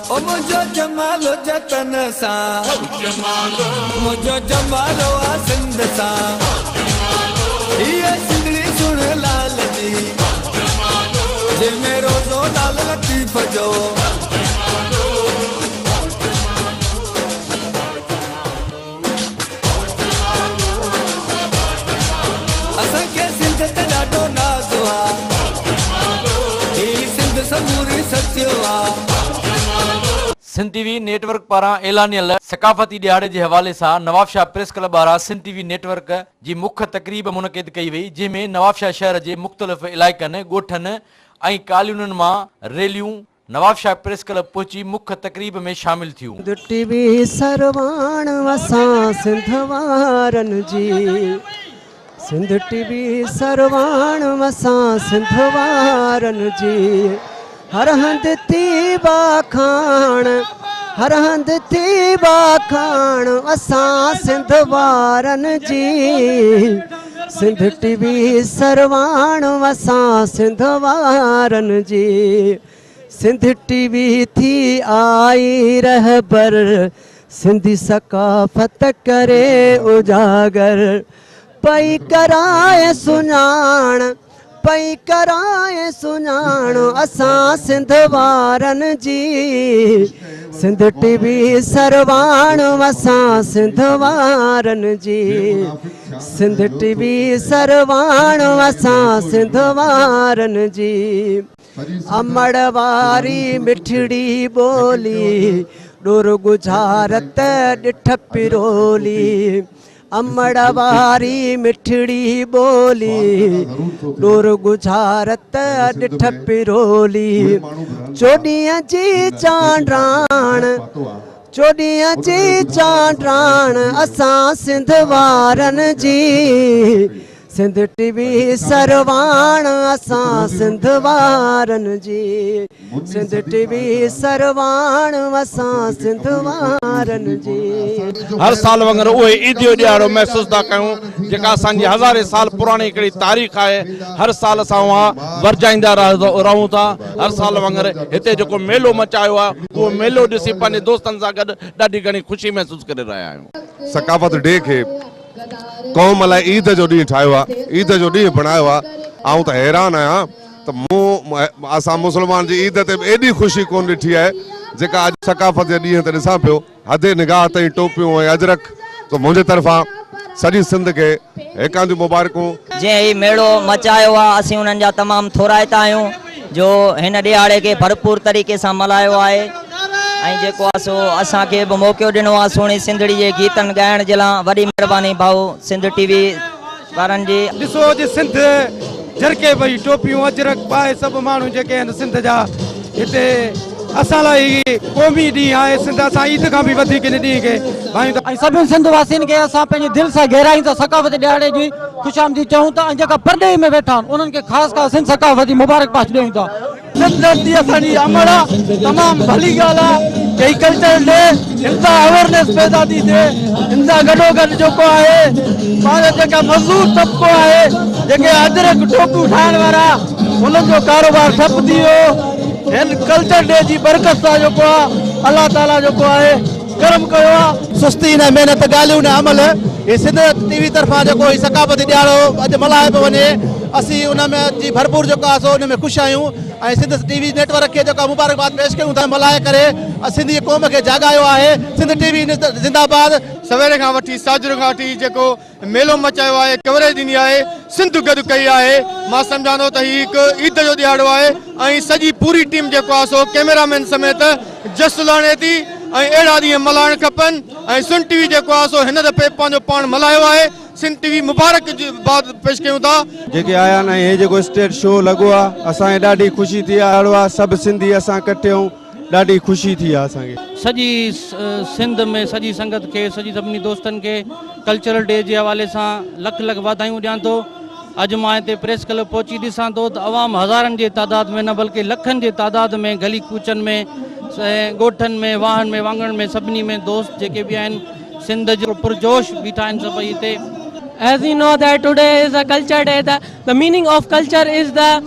ओ मुझो जमालो जतन सा मुझो जमालो आ सिंध सा ये सिंधड़ी सुन लाल जी जे मेरो जो लाल लतीफ जो असा के सिंध ते ॾाढो नाज़ आ ही सिंध समूरी सच्चो आ। सिंध टीवी नेटवर्क पारा ऐलानियल सकाफती दिहाड़े के हवाले से नवाबशाह प्रेस क्लब पारा सिंध टीवी नेटवर्क की मुख्य तकरीब मुनक़िद कई वही जैमें नवाबशाह शहर के मुख्तलिफ इलाइक़नि गोठन और कॉलोनियुनि मां रैलियों नवाबशाह प्रेस क्लब पहुंची मुख्य तकरीब में शामिल थियूं। सिंध टीवी सरवाण असां सिंध वारन जी सिंध टीवी सरवाण असां सिंध वारन जी हर हंध थी बाखाण हर हंध थी बाखाण असां सिंध वारन जी सिंध टीवी सरवाण असां सिंध वारन जी सिंध टीवी थी आई रहबर सिंधी सकाफ़त करे उजागर पई कराए सुञाण पई कराए सुञाण असां सिंध वारन जी सिंध टीवी सरवाण असां सिंध वारन जी सिंध टीवी सरवाण असां सिंध वारन जी अमड़ वारी मिठड़ी बोली डोर गुजारत ॾिठ पिरोली अमड़ वारी मिठड़ी बोली डोर गुजारत ॾिठ पिरोली चोॾीअ जी चांड्राण चोॾीअ जी चांड्राण असां सिंध वारन जी सिंध टीवी सरवाण असां सिंध वारन जी सिंध टीवी सरवाण असां सिंध वारन जी। हर साल वांगुरु उहे ईद जो ॾियारो महसूस था कयूं जेका असांजी हज़ारे साल पुरानी हिकिड़ी तारीख़ आहे। हर साल असां उहा वरजाईंदा रहूं था। हर साल वांगुरु हिते जेको मेलो मचायो आहे उहो मेलो ॾिसी पंहिंजे दोस्तनि सां गॾु ॾाढी घणी ख़ुशी महसूस करे रहिया आहियूं। सकाफ़त डे खे क़ौम लाइ ईद जो ॾींहुं ठाहियो आहे ईद जो ॾींहुं बणायो आहे। आऊं त हैरान आहियां त मूं असां मुस्लमान जी ईद ते एॾी ख़ुशी कोन ॾिठी आहे जेका अॼु सकाफ़त जे ॾींहं ते ॾिसां पियो। हदे निगाह ताईं टोपियूं ऐं अजरक त मुंहिंजे तरफ़ां सॼी सिंध खे एकांदियूं मुबारकूं। जंहिं ही मेलो मचायो आहे असीं उन्हनि जा तमामु थोराइता आहियूं जो हिन ॾियारे खे भरपूर तरीक़े सां मल्हायो आहे ऐं जेको आहे सो असांखे बि मौक़ो ॾिनो आहे सुहिणी सिंधड़ी जे गीतनि ॻाइण जे लाइ। वॾी महिरबानी भाऊ सिंध टीवी वारनि जी। ॾिसो अॼु सिंध झरके पई टोपियूं अजरक पाए सभु माण्हू जेके आहिनि सिंध जा हिते असां लाइ क़ौमी ॾींहुं आहे। सिंध असां ईद खां बि वधीक इन ॾींहं खे भाई ऐं सभिनी सिंध वासियुनि खे असां पंहिंजी दिलि सां गहराई सां सकाफ़त ॾियारे जी ख़ुशामदी चऊं था ऐं जेका परॾेही में वेठा आहिनि उन्हनि खे ख़ासि कर सिंध सकाफ़त जी मुबारकबाद ॾियूं था। सिंध जी असांजी अमड़ तमामु भली ॻाल्हि आहे कई कल्चर डे हिन सां अवेयरनेस पैदा थी थिए। हिन सां गॾोगॾु जेको आहे पंहिंजा जेका मज़दूर तबिको आहे जेके अजरक टोपियूं ठाहिण वारा उन्हनि जो कारोबार ठप थी वियो। हिन कल्चर डे जी बरकत सां जेको आहे अलाह ताला जेको आहे करम कयो आहे। सुस्ती न महिनत ॻाल्हियूं न अमल ये सिंध टीवी तरफां जेको ही सकाफ़ती ॾियारो अॼु मल्हाए पियो वञे असीं उन में जी भरपूर जेको आहे सो उन में ख़ुशि आहियूं ऐं सिंध टीवी नेटवर्क खे जेका मुबारकबाद पेश कयूं था मल्हाए करे सिंधी क़ौम खे जाॻायो आहे। सिंध टीवी ज़िंदाबाद। सवेरे खां वठी साजरे खां वठी जेको मेलो मचायो आहे कवरेज ॾिनी आहे सिंध गॾु कई आहे। मां सम्झां थो त हीउ हिकु ईद जो ॾियारो आहे ऐं सॼी पूरी टीम जेको आहे सो कैमरामैन समेत जश्न लाणे थी ऐं अहिड़ा ॾींहं मल्हाइण खपनि ऐं सिंध टीवी जेको आहे सो हिन दफ़े पंहिंजो पाण मल्हायो आहे। सिंध टीवी मुबारक पेश कयूं था जेके आया आहिनि। हे जेको स्टेज शो लॻो आहे असांखे ॾाढी ख़ुशी थी आहे। सभु सिंधी असां इकट्ठे आहियूं ॾाढी ख़ुशी थी आहे असांखे। सॼी सिंध में सॼी संगत खे सॼी सभिनी दोस्तनि खे कल्चरल डे जे हवाले सां लख लख वाधायूं ॾियां थो। अॼु मां हिते प्रेस क्लब पहुची ॾिसां थो त अवाम हज़ारनि जे तादाद में न बल्कि लखनि जे तादाद में गली कूचनि में ॻोठनि में वाहन में वांगण में सभिनी में दोस्त जेके बि आहिनि सिंध जो पुरजोश बीठा आहिनि सभई हिते As you know that today is a culture day. The meaning of culture is the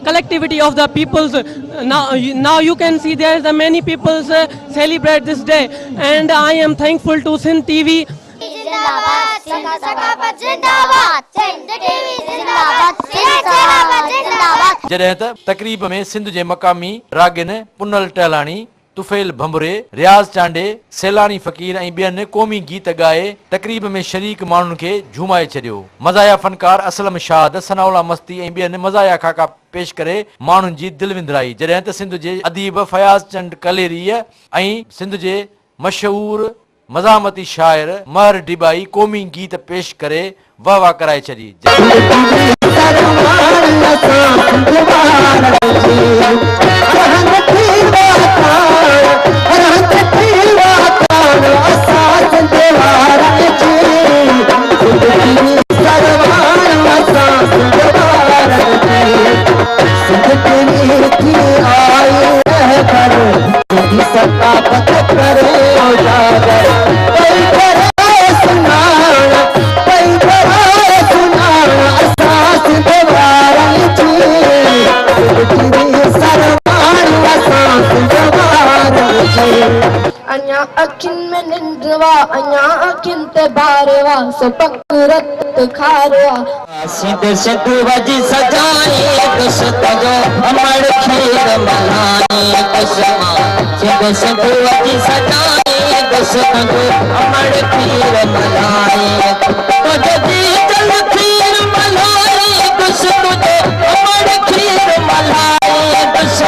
collectivity of the peoples. Now you can see there is a many peoples celebrate this day, and I am thankful to Sindh TV. जिंदाबाद सिंध सकाफत जिंदाबाद Sindh TV जिंदाबाद सिंध सकाफत जिंदाबाद। जॾहिं त तकरीब में सिंध जे मक़ामी रागिन पुनल टहलाणी, तुफेल भंबरे, रियाज़ चांडे, सैलानी फ़कीर ऐं ॿियनि क़ौमी गीत ॻाए तकरीब में शरीक माण्हुनि खे झूमाए छॾियो। मज़ाया फनकार असलम शाद, सनाउल्ला मस्ती ऐं ॿियनि मज़ाया खाका पेश करे माण्हुनि जी दिलि विंदराई। जॾहिं त सिंध जे अदीब फयाज़ चंद कलेरीअ ऐं सिंध जे मशहूर मज़ामती शाइर महर डिबाई क़ौमी गीत पेश करे वाह वाह कराए छॾी। अन्या अखिन में निंद्रवा अन्या अखिन ते बारवा सो पकरत खारवा सिंध सिंध वजी सजाए दुष्ट जो अमर खीर मलाए कसमा सिंध सिंध वजी सजाए दुष्ट जो अमर खीर मलाए तो जदी जल खीर मलाए दुष्ट जो अमर खीर मलाए दुष्ट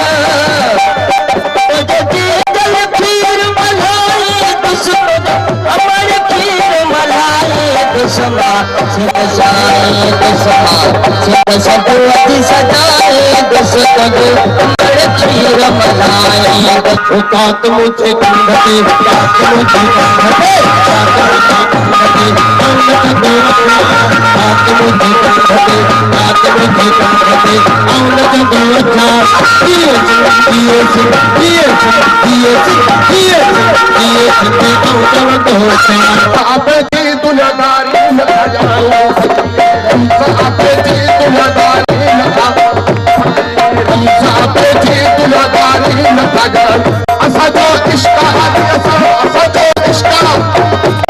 तो जदी जल खीर मलाए दुष्ट अमर खीर मलाए दुष्मा सिंध जाए दुष्मा सिंध सिंध वजी सजाए दुष्ट जो अमर खीर मलाए उकात मुझे कंधते उकात मुझे कंधते उकात मुझे कंधते उकात मुझे कंधते उकात मुझे कंधते औलत बेटा आप की दुनियादारी न जाओ आप की दुनियादारी न आप की दुनियादारी न जाओ असा जो इश्क है असा जो इश्क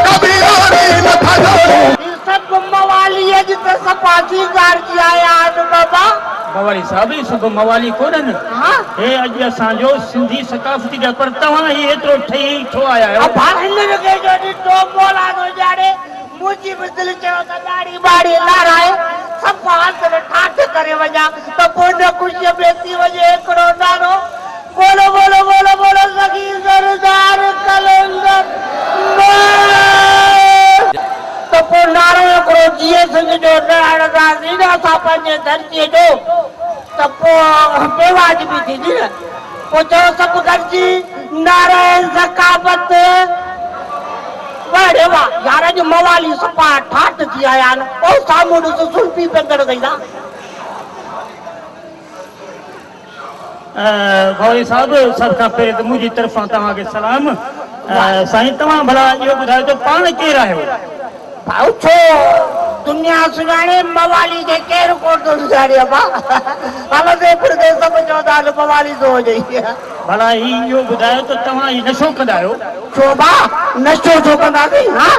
कभी और न जाओ सब मवाली है जिते सपासी गार किया यार बाबा मवाली साहब सब मवाली कोन हां हे अज असा जो सिंधी सकाफती जा पर तवा ही एतरो ठई छो आया हो अब भाइन के जो तो बोला तो जाड़े मुजी बदल चो दाड़ी बाड़ी लाराए सब हाथ में ठाठ करे वजा तो कोन कुछ बेती वजे एकड़ो नारो बोलो बोलो बोलो बोलो सखी सरदार कलंदर तो को नारो एकड़ो जीए संग जो नारा सीधा सा पंजे धरती जो तो को बेवाज भी थी न को जो सब गरजी नारायण सकाफत वाड़े वाह यार जो मवाली सपा ठाट थी आया न ओ सामूड से सुल्पी पे कर गई ना भाई साहब सबका पहले तो मुझी तरफा तवा के सलाम साईं तवा भला यो बुधायो तो पान के रहे भाऊ छो दुनिया सुनाने मवाली जे केर को तो सुनाने बा हाल से फिर दे सब चौदाल मवाली तो हो जाई भला ही यो बुधायो तो तवा ही नशो कदायो छो बा नशो छो कंदा सी हां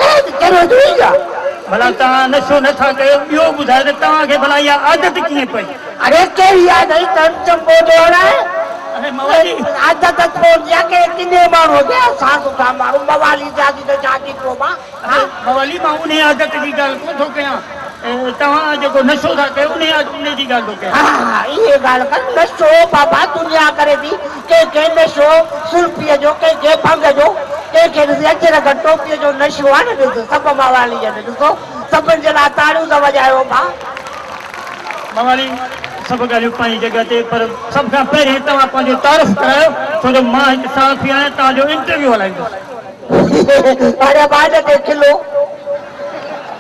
ए केरो दुईगा भला ता नशो न था कयो यो बुधायो तो तवा के भला या आदत किए पई अरे केरी आदत तन चंपो जोड़ा है अरे मवाली आदत तो जाके किने मार हो गया सासु का मारू मवाली जाती तो जाती को बा हां मवाली मां उन्हें आदत की गल को तो कया तवा जो नशो था कयो उन्हें जी गल को कया हां ये गल कर नशो बाबा दुनिया करे दी के नशो सुल्पी जो के भंग जो के अचर टोपी जो नशो है न सब मवाली जो ॾिसो सभिनि जे लाइ ताड़ियूं त वॼायो बा मवाली सब ॻाल्हियूं पंहिंजी जॻह ते पर सब खां पहिरीं तव्हां पंहिंजो तारीफ़ करायो छो जो मां हिकु साफ़ी आहियां तव्हांजो इंटरव्यू हलाईंदुसि अरे बाद ते खिलो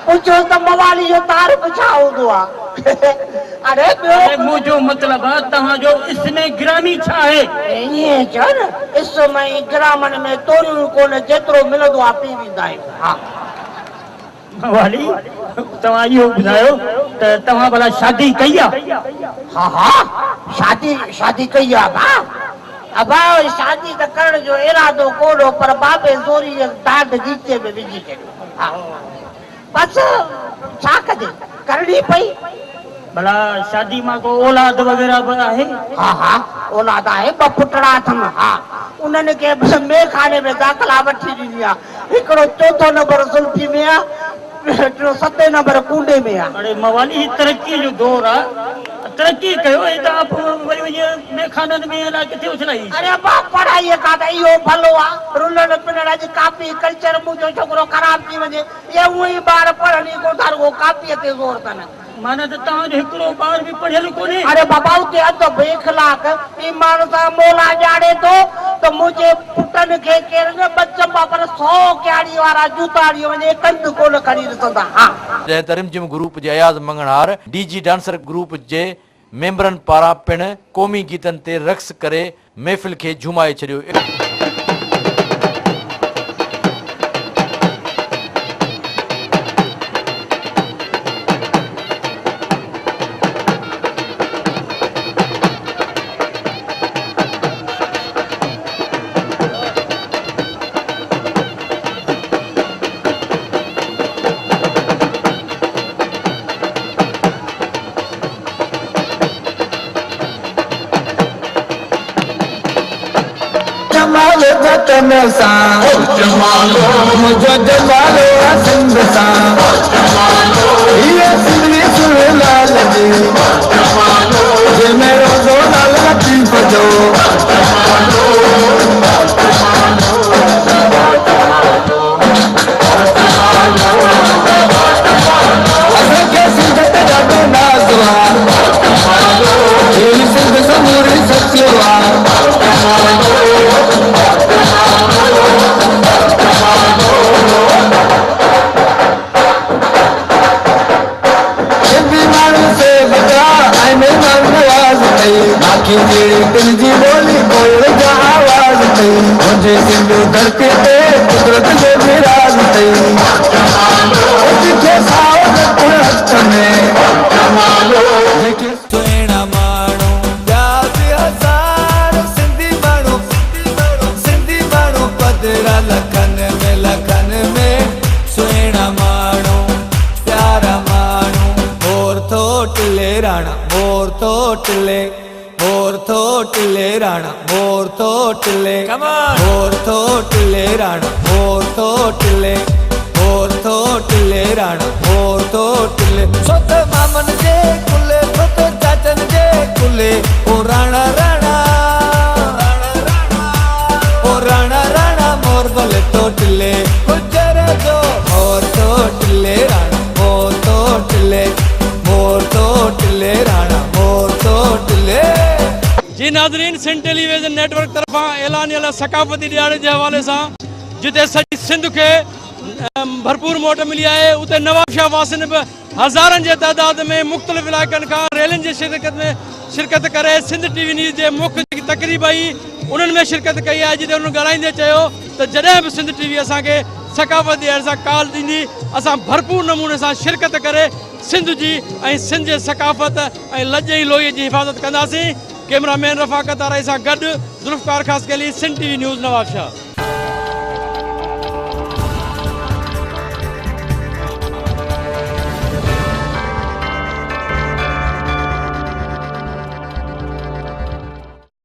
पूछो त मवाली जो तारीफ़ छा हूंदो आहे अरे ॿियो मुंहिंजो मतिलबु आहे तव्हांजो इसमें ग्रामी छा आहे ईअं चओ न इसमें ग्रामनि में तोरियूं कोन जेतिरो मिलंदो आहे पी वेंदा आहियूं हा वाली तव्हां इहो ॿुधायो त तव्हां भला शादी कई आहे? हाँ हाँ शादी कई है अबा शादी तो करण जो इरादो कोड़ो पर बाबे जोरी दाद गीचे में विझी छॾियो। हाँ बस छा कजे करणी पई। भला शादी मां को औलाद वग़ैरह बि आहे? हाँ हाँ औलाद आहे, ब पुटड़ा अथनि। हाँ उन्हनि खे मेखाने में दाख़िला वठी ॾिनी आहे। हिकिड़ो 4 नंबर सुल्फी में आहे, 7 नंबर कूंडे में आहे। अरे मवाली तरक्की जो दौर आहे, तरक्की कयो ऐं तव्हां वरी वञी मेखाननि में अलाए किथे उछलाई। अरे बा पढ़ाई का त इहो भलो आहे, रुलण पिलण अॼु कापी कल्चर मुंहिंजो छोकिरो ख़राब थी वञे ये उहे ई ॿार पढ़नि ई कोन था, रुगो कापीअ ते ज़ोर अथनि। माना त तव्हांजो हिकिड़ो ॿार बि पढ़ियल कोन्हे? अरे बाबा उते अदब इख़लाक़ ईमान सां मोला ॼाणे थो त मुंहिंजे पुटनि खे केरु न बचंबा पर 100 क्यारी वारा जूताड़ी वञे कंध कोन खणी ॾिसंदा। हाँ जंहिं तरिमजिम ग्रुप जे अयाज़ मंगणहार डीजी डांसर ग्रुप जे मेंबरनि पारां पिणु क़ौमी गीतनि ते रक़्स करे महफ़िल खे झुमाए छॾियो। जमालो जतन सां मुझो जमालो सिंध सां ये सिंधी सुन लाल जी जे मेरो जो लाल लतीफ जो असांखे सिंध ते ॾाढो नाज़ आहे, सिंध समूरी सचो आहे। बाकी तेरी दिल जी बोली कोई जा आवाज नहीं, मुझे सिंधु धरती पे कुदरत जो मिराज नहीं। जिथे सावध कुड़त में सुहिणा माण्हू ॿिया बि हज़ार सिंधी माण्हू पधरा लखनि में सुहिणा माण्हू प्यारा माण्हू मोर थो टिले राणा मोर थो टिले राणा मोर थो टिले राणा मोर थो टिले राणा मोर थो टिले सो त मामन जे कुले सो त चाचन जे कुले ओ राणा मोर भले थो टिले गुजर जो मोर थो टिले राणा मोर थो टिले राणा मोर थो टिले। जी नाज़रीन, सिंध टेलीविज़न नेटवर्क तरफां ऐलानियल सकाफ़ती ॾियारे जे हवाले सां जिते सॼी सिंध खे भरपूर मोट मिली आहे, उते नवाब शाह वासिन बि हज़ारनि जे तइदाद में मुख़्तलिफ़ इलाइक़नि खां रैलियुनि जे शिरकत करे सिंध टीवी न्यूज़ जे मुख्य जेकी तक़रीब आई उन्हनि में शिरकत कई आहे, जिते उन्हनि ॻाल्हाईंदे चयो त जॾहिं बि सिंध टीवी असांखे सकाफ़ती ॾियारे सां कॉल ॾींदी असां भरपूर नमूने सां शिरकत करे सिंध जी ऐं सिंध जे सकाफ़त ऐं लॼ ऐं लोईअ जी हिफ़ाज़त कंदासीं। कैमरामैन रफ़ाकत आराई सां गॾु ज़ुल्फ़कार ख़ासकेली सिंध टीवी न्यूज़ नवाब शाह।